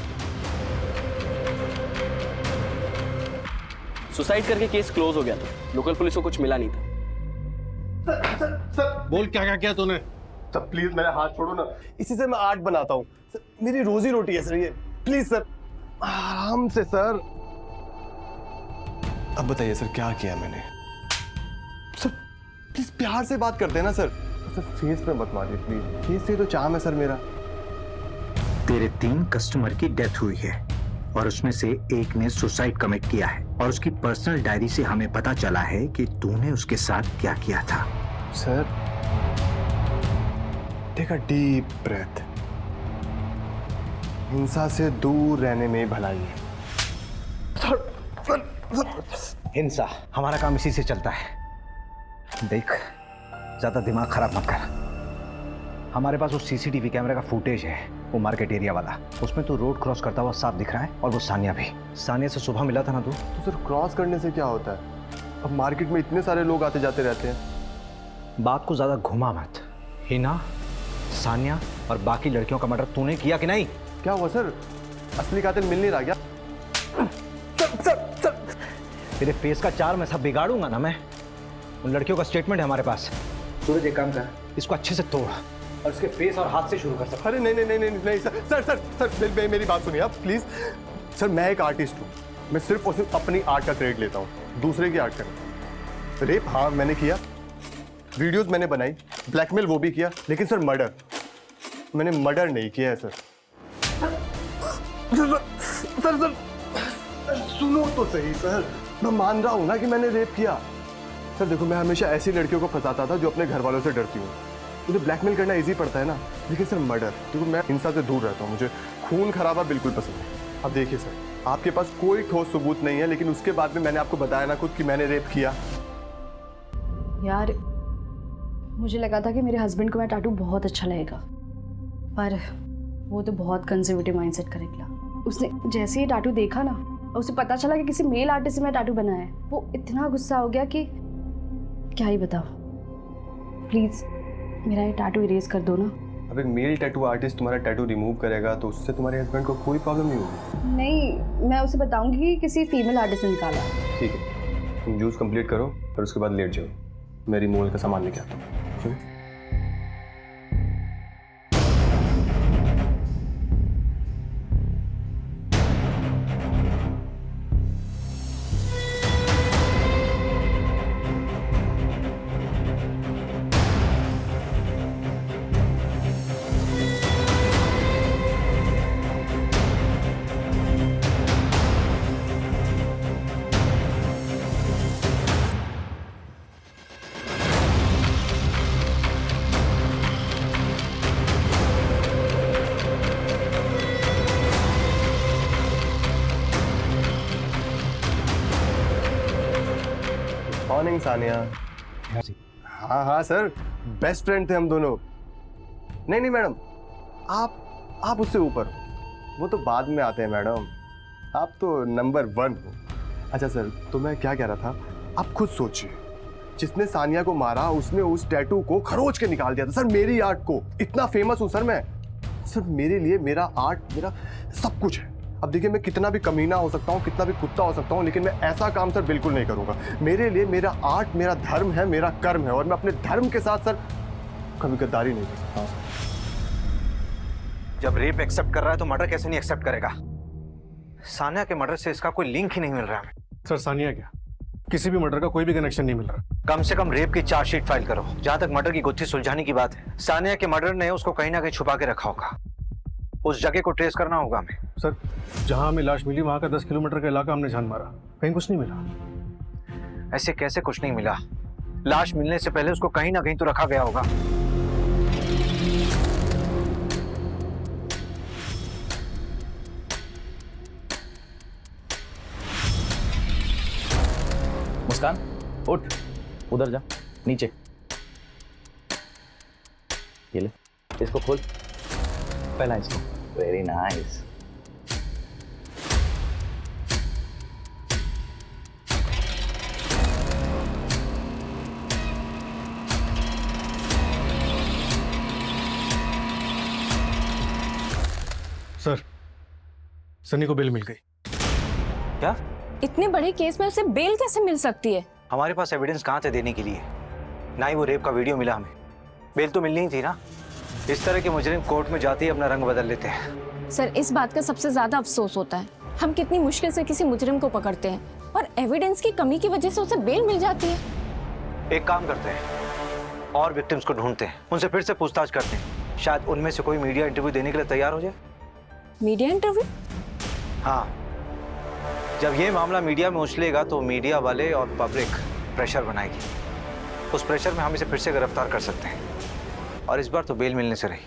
सुसाइड करके केस क्लोज हो गया था। लोकल पुलिस को कुछ मिला नहीं था। सर बोल क्या किया तूने? सर प्लीज मेरा हाथ छोड़ो ना, इसी से मैं आर्ट बनाता हूँ। मेरी रोजी रोटी है सर ये, प्लीज सर आराम से सर। अब बताइए सर क्या किया मैंने? सर प्लीज प्यार से बात करते हैं ना सर। सर फेस पे मत मारिए प्लीज, फेस से तो चाम है सर मेरा। तेरे 3 कस्टमर की डेथ हुई है और उसमें से एक ने सुसाइड कमिट किया है, और उसकी पर्सनल डायरी से हमें पता चला है कि तूने उसके साथ क्या किया था। Sir take a deep breath. हिंसा से दूर रहने में भलाई है। हिंसा, हमारा काम इसी से चलता है। देख, ज्यादा दिमाग खराब मत कर। हमारे पास वो सीसीटीवी कैमरे का फुटेज है, वो मार्केट एरिया वाला। उसमें तू रोड क्रॉस करता हुआ साफ दिख रहा है, और वो सानिया भी। सानिया से सुबह मिला था ना तू? तो सर क्रॉस करने से क्या होता है? अब मार्केट में इतने सारे लोग आते जाते रहते हैं। बात को ज्यादा घुमा मत। हिना, सानिया और बाकी लड़कियों का मर्डर तूने किया कि नहीं? क्या हुआ सर? असली कातिल मिल नहीं रहा क्या? तेरे फेस का चार मैं सब बिगाड़ूंगा ना मैं। उन लड़कियों का स्टेटमेंट है हमारे पास। सूरज एक काम कर, इसको अच्छे से तोड़ और इसके फेस और हाथ से शुरू कर सकता। अरे नहीं नहीं नहीं नहीं नहीं सर सर सर सर मेरी बात सुनिए आप प्लीज। सर मैं एक आर्टिस्ट हूँ, मैं सिर्फ और सिर्फ अपनी आर्ट का क्रेडिट लेता हूँ, दूसरे की आर्ट का नहीं। रेप हाँ मैंने किया, वीडियोस मैंने बनाई, ब्लैकमेल वो भी किया, लेकिन सर मर्डर मैंने मर्डर नहीं किया है सर। सर सर सुनो तो सही सर, मैं मान रहा हूँ ना कि मैंने रेप किया। सर देखो मैं हमेशा ऐसी लड़कियों को फंसाता था जो अपने घर वालों से डरती हूँ। मुझे ब्लैकमेल करना इजी पड़ता है ना, लेकिन सर मर्डर, देखो मैं हिंसा से दूर रहता हूँ, मुझे खून खराबा बिल्कुल पसंद है। अब देखिए सर, आपके पास कोई ठोस सबूत नहीं है, लेकिन उसके बाद में मैंने आपको बताया ना खुद कि मैंने रेप किया। यार मुझे लगा था कि मेरे हस्बैंड को मैं टैटू बहुत अच्छा लगेगा, पर वो तो बहुत कंजर्वेटिव माइंडसेट का निकला। उसने जैसे ही टैटू देखा ना, और उसे पता चला कि किसी मेल आर्टिस्ट से मैं टैटू बनाया है, वो इतना गुस्सा हो गया कि क्या ही बताओ। प्लीज़ मेरा ये टैटू इरेज कर दो ना। अब एक मेल टैटू आर्टिस्ट तुम्हारा टैटू रिमूव करेगा तो उससे तुम्हारे हस्बैंड को कोई प्रॉब्लम नहीं होगी। नहीं, मैं उसे बताऊंगी कि किसी फीमेल आर्टिस्ट ने निकाला। ठीक है, तुम जूस कंप्लीट करो और उसके बाद लेट जाओ, मेरी मोल का सामान लेके आता हूँ। मॉर्निंग सानिया। हाँ हाँ सर, बेस्ट फ्रेंड थे हम दोनों। नहीं नहीं मैडम, आप उससे ऊपर हो, वो तो बाद में आते हैं मैडम, आप तो नंबर 1 हो। अच्छा सर, तो मैं क्या कह रहा था, आप खुद सोचिए, जिसने सानिया को मारा उसने उस टैटू को खरोच के निकाल दिया था सर, मेरी आर्ट को। इतना फेमस हूँ सर मैं, सर मेरे लिए मेरा आर्ट मेरा सब कुछ है। अब देखिए मैं कितना भी कमीना हो सकता हूँ, कितना भी कुत्ता हो सकता हूँ, लेकिन मैं ऐसा काम सर बिल्कुल नहीं करूँगा। मेरे लिए मेरा आर्ट मेरा धर्म है, मेरा कर्म है, और मैं अपने धर्म के साथ सर कभी गद्दारी नहीं कर सकता। जब रेप एक्सेप्ट कर रहा है तो मर्डर कैसे नहीं एक्सेप्ट करेगा? सानिया के मर्डर से इसका कोई लिंक ही नहीं मिल रहा है। सर सानिया क्या, किसी भी मर्डर का कोई भी कनेक्शन नहीं मिल रहा। कम से कम रेप की चार्जशीट फाइल करो। जहां तक मर्डर की गुत्थी सुलझाने की बात है, सानिया के मर्डर ने उसको कहीं ना कहीं छुपा के रखा होगा, उस जगह को ट्रेस करना होगा हमें। सर जहां हमें लाश मिली वहां का 10 किलोमीटर का इलाका हमने छान मारा, कहीं कुछ नहीं मिला। ऐसे कैसे कुछ नहीं मिला? लाश मिलने से पहले उसको कहीं ना कहीं तो रखा गया होगा। मुस्कान उठ, उधर जा, नीचे। ये ले, इसको खोल, पहला इसको। Very nice. सर सनी को बेल मिल गई। क्या? इतने बड़े केस में उसे बेल कैसे मिल सकती है? हमारे पास एविडेंस कहाँ थे देने के लिए? ना ही वो रेप का वीडियो मिला हमें, बेल तो मिलनी ही थी ना। इस तरह के मुजरिम कोर्ट में जाते ही अपना रंग बदल लेते हैं। सर इस बात का सबसे ज्यादा अफसोस होता है, हम कितनी मुश्किल से किसी मुजरिम को पकड़ते हैं और एविडेंस की कमी की वजह से उसे बेल मिल जाती है। एक काम करते हैं, और विक्टिम्स को ढूंढते हैं, उनसे फिर से पूछताछ करते हैं, शायद उनमें से कोई मीडिया इंटरव्यू देने के लिए तैयार हो जाए। Media interview? हाँ, जब ये मामला मीडिया में उछलेगा तो मीडिया वाले और पब्लिक प्रेशर बनाएगी। उस प्रेशर में हम इसे फिर से गिरफ्तार कर सकते हैं, और इस बार तो बेल मिलने से रही।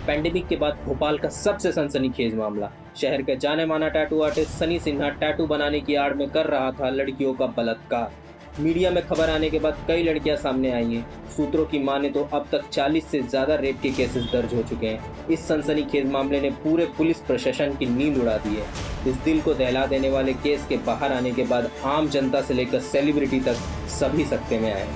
पैंडेमिक के बाद भोपाल का सबसे सनसनीखेज मामला। शहर के जाने माना tattoo artist Sunny Sinha tattoo बनाने की आड़ में कर रहा था लड़कियों का बलात्कार। मीडिया में खबर आने के बाद कई लड़कियां सामने आई हैं। सूत्रों की माने तो अब तक 40 से ज़्यादा रेप के केसेस दर्ज हो चुके हैं। इस सनसनीखेज मामले ने पूरे पुलिस प्रशासन की नींद उड़ा दी है। इस दिल को दहला देने वाले केस के बाहर आने के बाद आम जनता से लेकर सेलिब्रिटी तक सभी सकते में आए।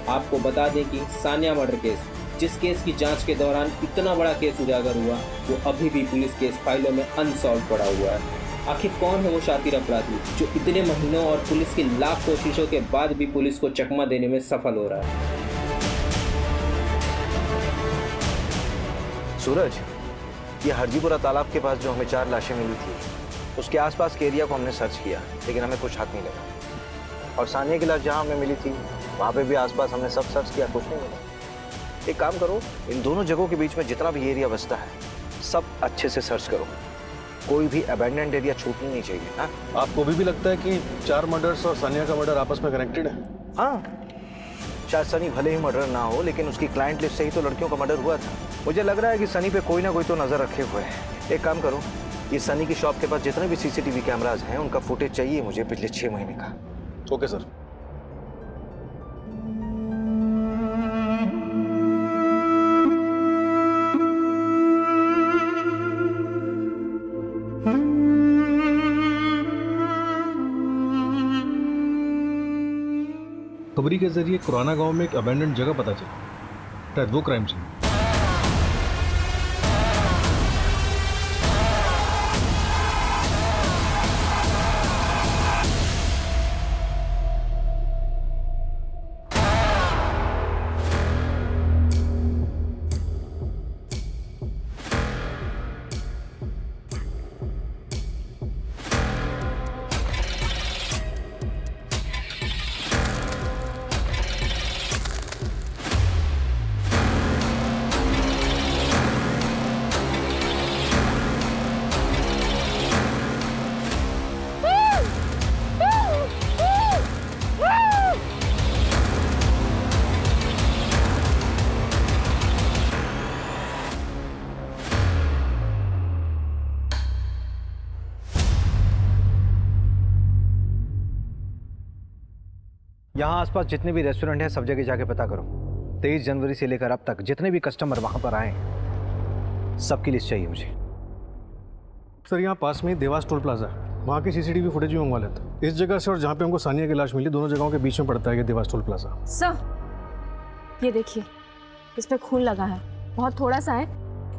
आपको बता दें कि सानिया मर्डर केस, जिस केस की जांच के दौरान इतना बड़ा केस उजागर हुआ, वो अभी भी पुलिस केस फाइलों में अनसॉल्व पड़ा हुआ है। आखिर कौन है वो शातिर अपराधी जो इतने महीनों और पुलिस की लाख कोशिशों के बाद भी पुलिस को चकमा देने में सफल हो रहा है? सूरज, ये हरजीपुरा तालाब के पास जो हमें 4 लाशें मिली थी, उसके आसपास के एरिया को हमने सर्च किया, लेकिन हमें कुछ हाथ नहीं लगा। और सानिया की लाश जहाँ हमें मिली थी, वहाँ पे भी आसपास हमने सब सर्च किया, कुछ नहीं मिला। एक काम करो, इन दोनों जगहों के बीच में जितना भी एरिया बचता है, सब अच्छे से सर्च करो। कोई भी अबैंडन्ड एरिया छूटनी नहीं चाहिए। हाँ, आपको भी लगता है कि 4 मर्डर्स और सानिया का मर्डर आपस में कनेक्टेड है? हाँ, शायद सनी भले ही मर्डर ना हो, लेकिन उसकी क्लाइंट लिस्ट से ही तो लड़कियों का मर्डर हुआ था। मुझे लग रहा है कि सनी पे कोई ना कोई तो नजर रखे हुए है। एक काम करो, ये सनी की शॉप के पास जितने भी सीसीटीवी कैमराज हैं, उनका फुटेज चाहिए मुझे पिछले 6 महीने का। Okay sir. खबरी के जरिए खुराना गांव में एक अबैंडन्ड जगह पता चली, शायद वो क्राइम सीन। यहाँ आसपास जितने भी रेस्टोरेंट हैं, सब जगह जाके पता करो। 23 जनवरी से लेकर अब तक जितने भी कस्टमर वहाँ पर आए, सबकी लिस्ट चाहिए मुझे। सर, यहाँ पास में ही देवास टोल प्लाजा है, वहाँ की सीसीटीवी फुटेज भी मंगवा लेते। इस जगह से और जहाँ पे हमको सानिया की लाश मिली, दोनों जगहों के बीच में पड़ता है ये देवास टोल प्लाजा। सर, ये देखिए, इस पे खून लगा है, बहुत थोड़ा सा है,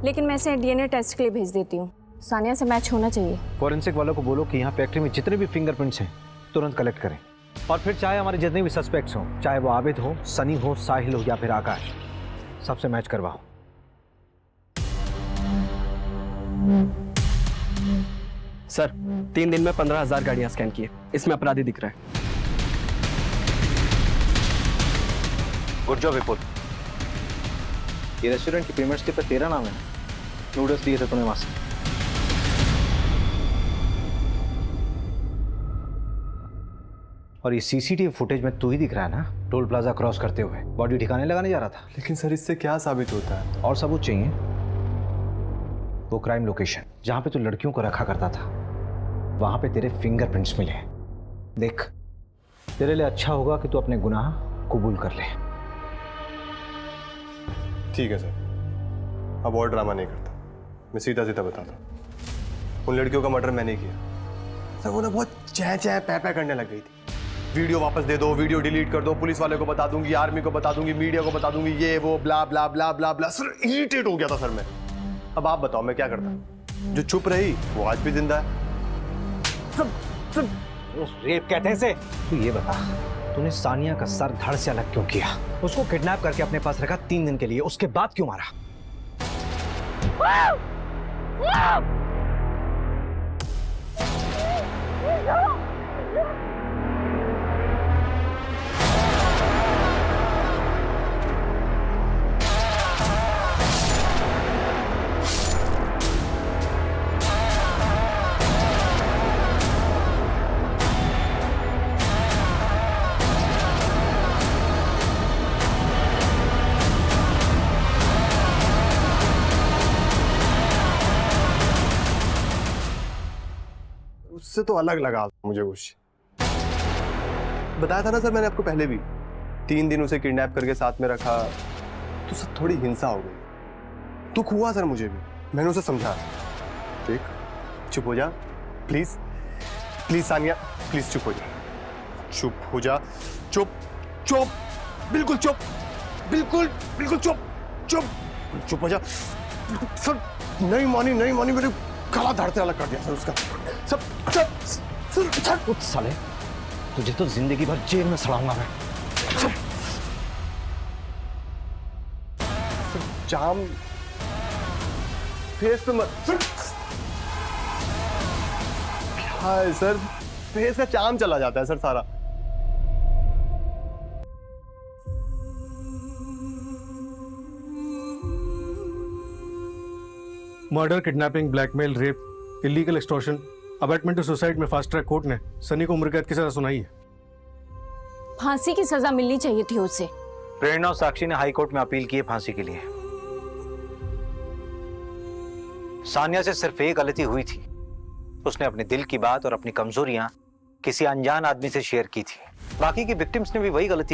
लेकिन मैं इसे डीएनए टेस्ट के लिए भेज देती हूँ। सानिया से मैच होना चाहिए। फॉरेंसिक वालों को बोलो कि यहाँ फैक्ट्री में जितने भी फिंगरप्रिंट्स हैं, तुरंत कलेक्ट करें। और फिर चाहे हमारे जितने भी सस्पेक्ट्स हों, चाहे वो आबिद हो, सनी हो, साहिल हो या फिर आकाश, सबसे मैच करवाओ। सर, 3 दिन में 15,000 गाड़ियां स्कैन किए, इसमें अपराधी दिख रहा है। गुड जॉब विपुल। ये रेस्टोरेंट की पेमेंट्स के पर तेरा नाम है। नूडल्स दिए थे तुम्हें वहां से। और ये सीसीटीवी फुटेज में तू ही दिख रहा है ना, टोल प्लाजा क्रॉस करते हुए बॉडी ठिकाने लगाने जा रहा था। लेकिन सर, इससे क्या साबित होता है? और सबूत चाहिए। वो क्राइम लोकेशन जहां पे तू लड़कियों को रखा करता था, वहां पे तेरे फिंगरप्रिंट्स मिले। देख, तेरे लिए अच्छा होगा कि तू अपने गुनाह कबूल कर ले। ठीक है सर, अब और ड्रामा नहीं करता। मैं सीधा सीधा बताता हूँ, उन लड़कियों का मर्डर मैंने किया। सर, वो ना बहुत चह चह पै पै करने लग गई थी। वीडियो वापस दे दो, वीडियो डिलीट कर दो, पुलिस वाले को बता दूंगी, आर्मी को बता दूंगी, मीडिया को बता दूंगी, ये वो ब्ला ब्ला ब्ला ब्ला ब्ला। सर, इरिटेट हो गया था सर मैं। अब आप बताओ मैं क्या करता? जो चुप रही वो आज भी जिंदा है। सब रेप कहते हैं इसे। तू ये बता, तूने सानिया का सर धड़ से अलग क्यों किया? उसको किडनैप करके अपने पास रखा 3 दिन के लिए, उसके बाद क्यों मारा? उससे तो अलग लगा मुझे कुछ। बताया था ना सर मैंने आपको पहले भी, 3 दिन उसे किडनैप करके साथ में रखा तो सर थोड़ी हिंसा हो गई। दुख हुआ सर मुझे भी, मैंने उसे समझाया। देख चुप हो जा प्लीज, प्लीज सानिया प्लीज चुप हो जा, चुप हो जा, चुप चुप बिल्कुल चुप, बिल्कुल बिल्कुल चुप चुप चुप हो जा। सर नहीं मानी मेरे गला धड़ से अलग कर दिया सर उसका। सब कुछ साले, तुझे तो जिंदगी भर जेल में सड़ाऊंगा मैं। जाम फेस पे मत, क्या है सर, फेस का चाम चला जाता है सर सारा। Murder, kidnapping, blackmail, rape, illegal extortion, abetment to suicide में फास्ट ट्रैक कोर्ट ने सनी को उम्र कैद की सजा सुनाई है। फांसी की सजा मिलनी चाहिए थी उसे। प्रेरणा और साक्षी ने हाई कोर्ट में अपील की है फांसी के लिए। सानिया से सिर्फ एक गलती हुई थी, उसने अपने दिल की बात और अपनी कमजोरियां किसी अनजान आदमी से शेयर की थी। बाकी के विक्टिम्स ने भी वही गलती